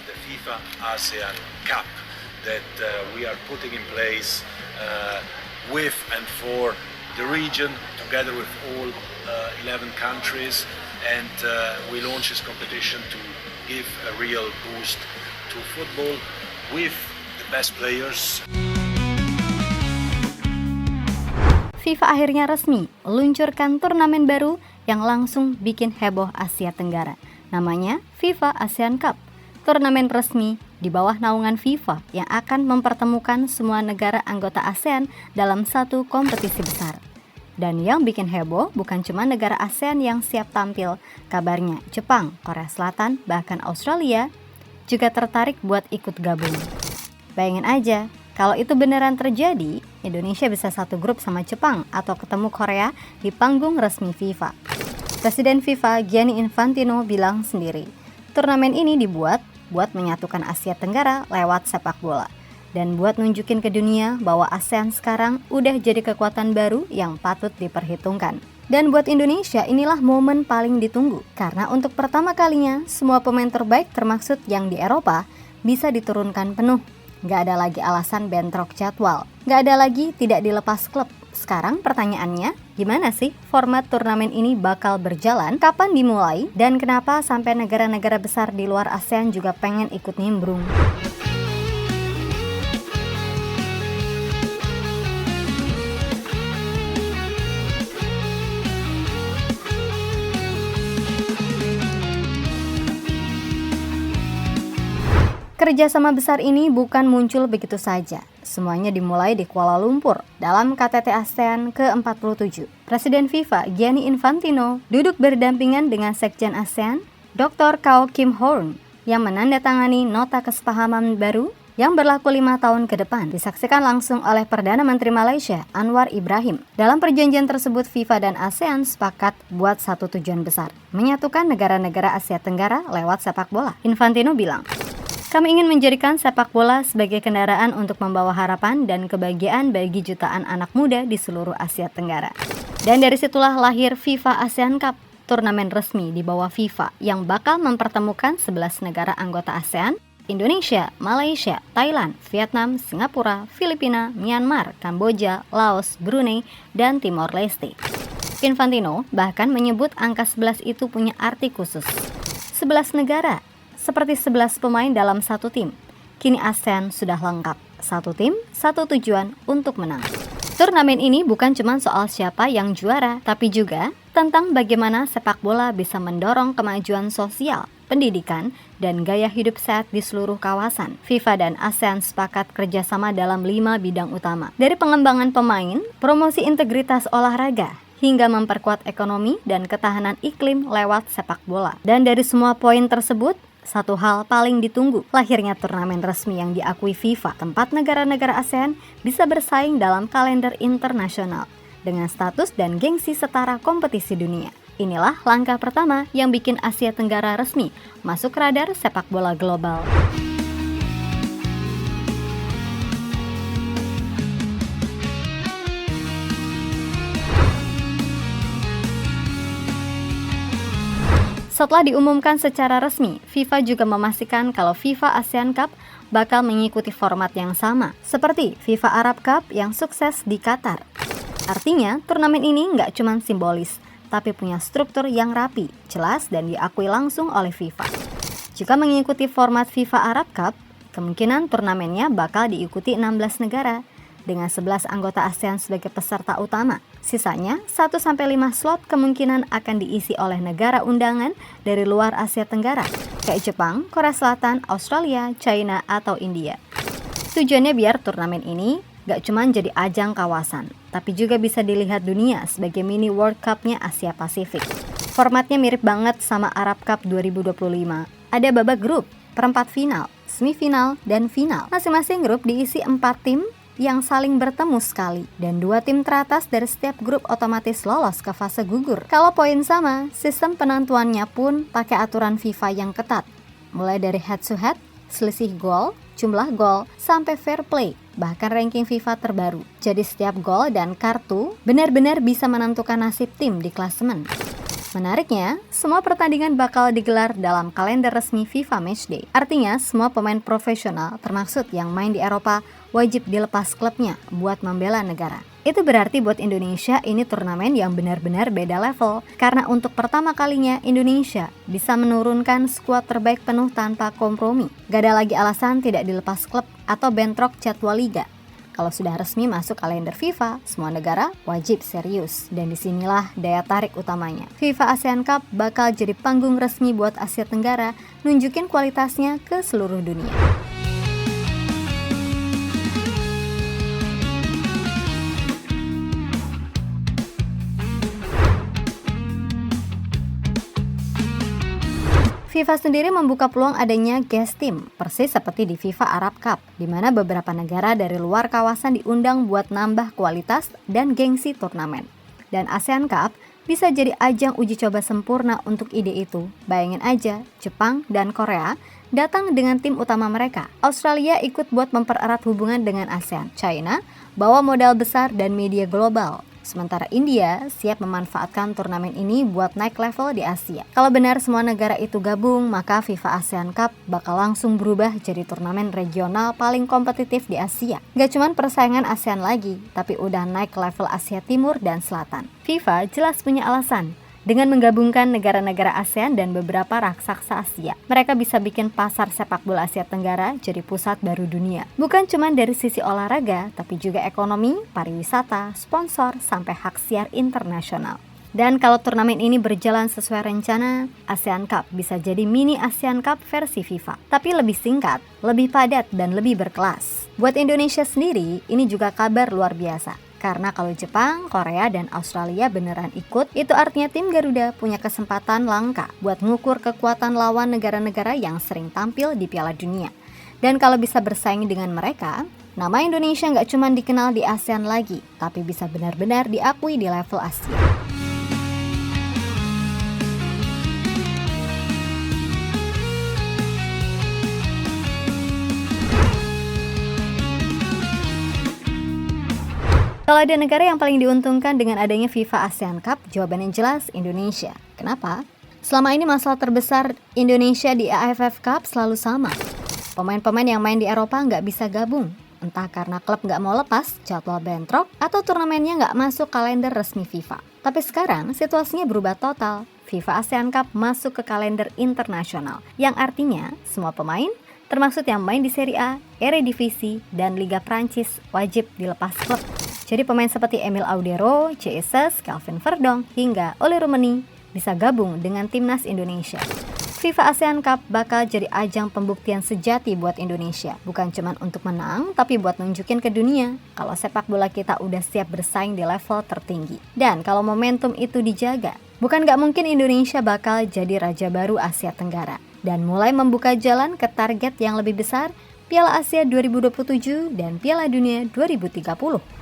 the FIFA ASEAN Cup that we are putting in place with and for the region, together with all 11 countries, and we launch this competition to give a real boost to football with the best players. FIFA akhirnya resmi meluncurkan turnamen baru yang langsung bikin heboh Asia Tenggara. Namanya FIFA ASEAN Cup. Turnamen resmi di bawah naungan FIFA yang akan mempertemukan semua negara anggota ASEAN dalam satu kompetisi besar. Dan yang bikin heboh bukan cuma negara ASEAN yang siap tampil. Kabarnya Jepang, Korea Selatan, bahkan Australia juga tertarik buat ikut gabung. Bayangin aja, kalau itu beneran terjadi, Indonesia bisa satu grup sama Jepang atau ketemu Korea di panggung resmi FIFA. Presiden FIFA Gianni Infantino bilang sendiri, turnamen ini dibuat buat menyatukan Asia Tenggara lewat sepak bola dan buat nunjukin ke dunia bahwa ASEAN sekarang udah jadi kekuatan baru yang patut diperhitungkan. Dan buat Indonesia inilah momen paling ditunggu karena untuk pertama kalinya semua pemain terbaik termaksud yang di Eropa bisa diturunkan penuh. Gak ada lagi alasan bentrok jadwal, gak ada lagi tidak dilepas klub. Sekarang pertanyaannya, gimana sih format turnamen ini bakal berjalan, kapan dimulai, dan kenapa sampai negara-negara besar di luar ASEAN juga pengen ikut nimbrung? Kerjasama besar ini bukan muncul begitu saja. Semuanya dimulai di Kuala Lumpur dalam KTT ASEAN ke-47. Presiden FIFA Gianni Infantino duduk berdampingan dengan Sekjen ASEAN, Dr. Kao Kim Horn, yang menandatangani nota kesepahaman baru yang berlaku 5 tahun ke depan. Disaksikan langsung oleh Perdana Menteri Malaysia Anwar Ibrahim. Dalam perjanjian tersebut, FIFA dan ASEAN sepakat buat satu tujuan besar, menyatukan negara-negara Asia Tenggara lewat sepak bola. Infantino bilang, kami ingin menjadikan sepak bola sebagai kendaraan untuk membawa harapan dan kebahagiaan bagi jutaan anak muda di seluruh Asia Tenggara. Dan dari situlah lahir FIFA ASEAN Cup, turnamen resmi di bawah FIFA yang bakal mempertemukan 11 negara anggota ASEAN, Indonesia, Malaysia, Thailand, Vietnam, Singapura, Filipina, Myanmar, Kamboja, Laos, Brunei, dan Timor Leste. Infantino bahkan menyebut angka 11 itu punya arti khusus. 11 negara, seperti 11 pemain dalam satu tim. Kini ASEAN sudah lengkap. Satu tim, satu tujuan untuk menang. Turnamen ini bukan cuma soal siapa yang juara, tapi juga tentang bagaimana sepak bola bisa mendorong kemajuan sosial, pendidikan, dan gaya hidup sehat di seluruh kawasan. FIFA dan ASEAN sepakat kerjasama dalam 5 bidang utama. Dari pengembangan pemain, promosi integritas olahraga, hingga memperkuat ekonomi dan ketahanan iklim lewat sepak bola. Dan dari semua poin tersebut, satu hal paling ditunggu, lahirnya turnamen resmi yang diakui FIFA, tempat negara-negara ASEAN bisa bersaing dalam kalender internasional dengan status dan gengsi setara kompetisi dunia. Inilah langkah pertama yang bikin Asia Tenggara resmi masuk radar sepak bola global. Setelah diumumkan secara resmi, FIFA juga memastikan kalau FIFA ASEAN Cup bakal mengikuti format yang sama, seperti FIFA Arab Cup yang sukses di Qatar. Artinya, turnamen ini nggak cuma simbolis, tapi punya struktur yang rapi, jelas, dan diakui langsung oleh FIFA. Jika mengikuti format FIFA Arab Cup, kemungkinan turnamennya bakal diikuti 16 negara, dengan 11 anggota ASEAN sebagai peserta utama. Sisanya, 1-5 slot kemungkinan akan diisi oleh negara undangan dari luar Asia Tenggara, kayak Jepang, Korea Selatan, Australia, China, atau India. Tujuannya biar turnamen ini gak cuma jadi ajang kawasan, tapi juga bisa dilihat dunia sebagai mini World Cup-nya Asia Pasifik. Formatnya mirip banget sama Arab Cup 2025. Ada babak grup, perempat final, semifinal, dan final. Masing-masing grup diisi 4 tim yang saling bertemu sekali, dan 2 tim teratas dari setiap grup otomatis lolos ke fase gugur. Kalau poin sama, sistem penentuannya pun pakai aturan FIFA yang ketat, mulai dari head to head, selisih gol, jumlah gol, sampai fair play, bahkan ranking FIFA terbaru. Jadi setiap gol dan kartu benar-benar bisa menentukan nasib tim di klasemen. Menariknya, semua pertandingan bakal digelar dalam kalender resmi FIFA Matchday. Artinya, semua pemain profesional, termasuk yang main di Eropa, wajib dilepas klubnya buat membela negara. Itu berarti buat Indonesia ini turnamen yang benar-benar beda level. Karena untuk pertama kalinya Indonesia bisa menurunkan skuad terbaik penuh tanpa kompromi. Gak ada lagi alasan tidak dilepas klub atau bentrok jadwal liga. Kalau sudah resmi masuk kalender FIFA, semua negara wajib serius. Dan disinilah daya tarik utamanya. FIFA ASEAN Cup bakal jadi panggung resmi buat Asia Tenggara, nunjukin kualitasnya ke seluruh dunia. FIFA sendiri membuka peluang adanya guest team, persis seperti di FIFA Arab Cup, di mana beberapa negara dari luar kawasan diundang buat nambah kualitas dan gengsi turnamen. Dan ASEAN Cup bisa jadi ajang uji coba sempurna untuk ide itu. Bayangin aja, Jepang dan Korea datang dengan tim utama mereka. Australia ikut buat mempererat hubungan dengan ASEAN. China bawa modal besar dan media global. Sementara India siap memanfaatkan turnamen ini buat naik level di Asia. Kalau benar semua negara itu gabung, maka FIFA ASEAN Cup bakal langsung berubah jadi turnamen regional paling kompetitif di Asia. Gak cuman persaingan ASEAN lagi, tapi udah naik level Asia Timur dan Selatan. FIFA jelas punya alasan. Dengan menggabungkan negara-negara ASEAN dan beberapa raksasa Asia, mereka bisa bikin pasar sepak bola Asia Tenggara jadi pusat baru dunia. Bukan cuma dari sisi olahraga, tapi juga ekonomi, pariwisata, sponsor, sampai hak siar internasional. Dan kalau turnamen ini berjalan sesuai rencana, ASEAN Cup bisa jadi mini ASEAN Cup versi FIFA. Tapi lebih singkat, lebih padat, dan lebih berkelas. Buat Indonesia sendiri, ini juga kabar luar biasa. Karena kalau Jepang, Korea, dan Australia beneran ikut, itu artinya tim Garuda punya kesempatan langka buat ngukur kekuatan lawan negara-negara yang sering tampil di Piala Dunia. Dan kalau bisa bersaing dengan mereka, nama Indonesia nggak cuma dikenal di ASEAN lagi, tapi bisa benar-benar diakui di level Asia. Kalau ada negara yang paling diuntungkan dengan adanya FIFA ASEAN Cup, jawabannya jelas Indonesia. Kenapa? Selama ini masalah terbesar Indonesia di AFF Cup selalu sama. Pemain-pemain yang main di Eropa nggak bisa gabung. Entah karena klub nggak mau lepas, jadwal bentrok, atau turnamennya nggak masuk kalender resmi FIFA. Tapi sekarang situasinya berubah total. FIFA ASEAN Cup masuk ke kalender internasional, yang artinya semua pemain, termasuk yang main di Serie A, Eredivisie, dan Liga Prancis wajib dilepas klub. Jadi pemain seperti Emil Audero, Jesus, Calvin Verdong, hingga Oli Rummenigge bisa gabung dengan timnas Indonesia. FIFA ASEAN Cup bakal jadi ajang pembuktian sejati buat Indonesia. Bukan cuma untuk menang, tapi buat nunjukin ke dunia kalau sepak bola kita udah siap bersaing di level tertinggi. Dan kalau momentum itu dijaga, bukan gak mungkin Indonesia bakal jadi raja baru Asia Tenggara. Dan mulai membuka jalan ke target yang lebih besar, Piala Asia 2027 dan Piala Dunia 2030.